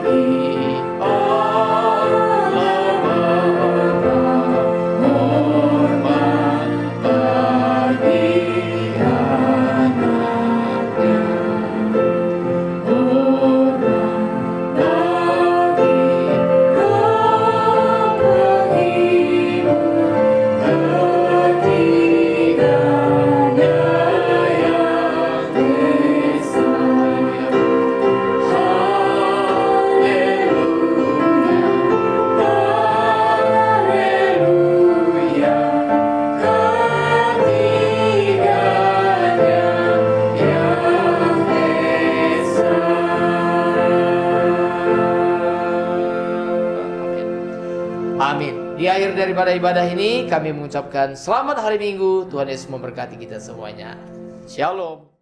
bagi Allah Bapa, hormat bagi anaknya, hormat bagi Roh penghibur ketiganya yang esa. Amin. Di akhir daripada ibadah ini kami mengucapkan selamat hari Minggu. Tuhan Yesus memberkati kita semuanya. Shalom.